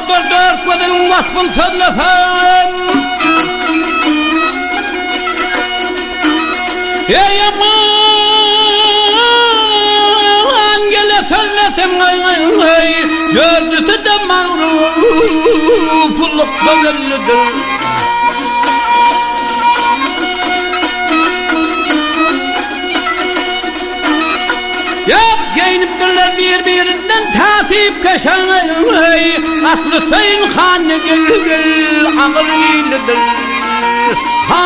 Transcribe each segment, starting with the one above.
doktor dört gözünün vasfını söylesem. Ey aman gele söylesem gördüsü de mağrufuluk bedellidir. Yap giyinipdirler birbirinden tasip kaşan. Aslı Hüseyin Han gül ağır iyilidir. Ha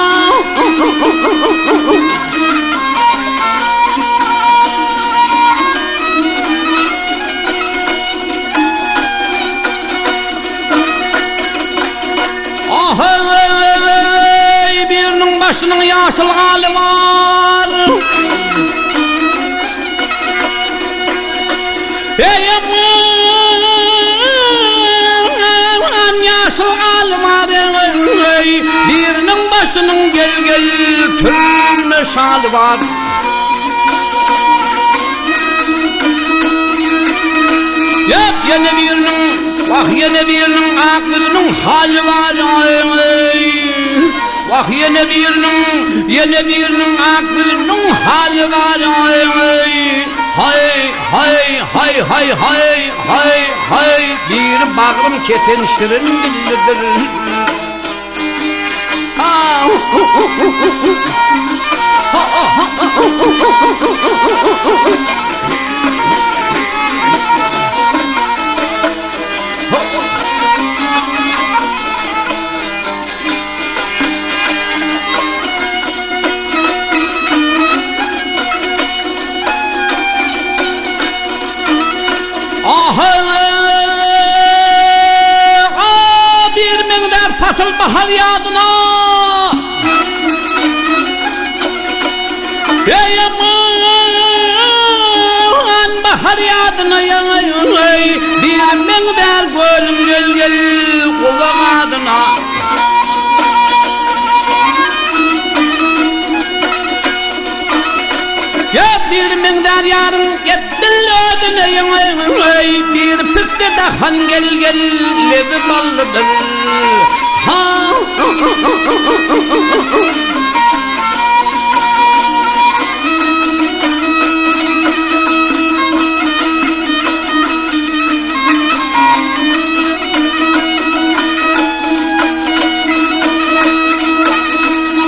birinin başının yaşıl hali var. Ey aman yaşıl hali var. Birinin başının gel türme şali var. Yap yine birinin, bak yine birinin aklının hali var. Bak yine birinin aklının hali var. Hay bir bağrım keten şirin dillidir. Bir mender pasıl bahar yadına. Ey aman bahar yadına bir mender gölüm gel kova adına. Yap bir mender yarın yettil ödüne bir pütte dahan gel levi ballıdır. Ha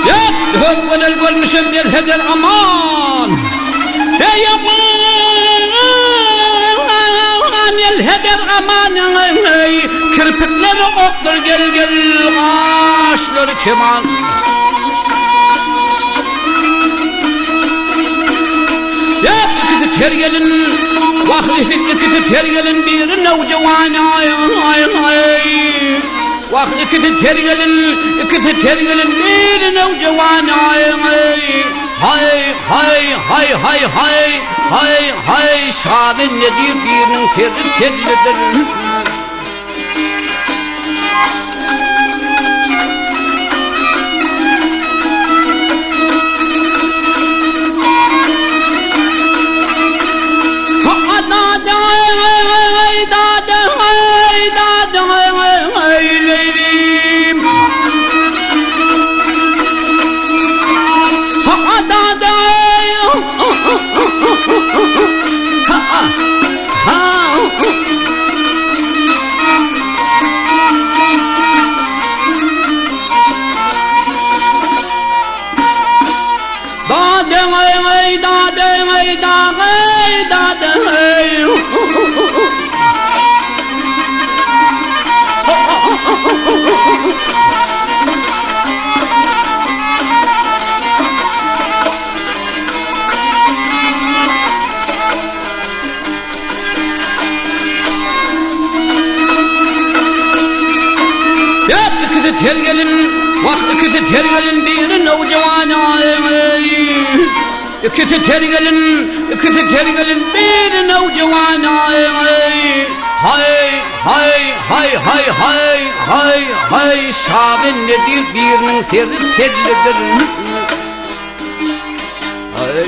yap hükmünel görmüşüm bir heder aman. Ey aman el heder aman. Kirpikleri oktur gel ağaçları keman. Yap ikisi tergelin, vakti ikisi tergelin bir nevcevan. Vak ikisi tergelin bir nevcevan. Hay şabin nedir birinin terlidir. Tergelin, vakti tergelin bir nevcevan. İkisi tergelin bir nevcevan. Hay şabin nedir birinin terlidir. Hay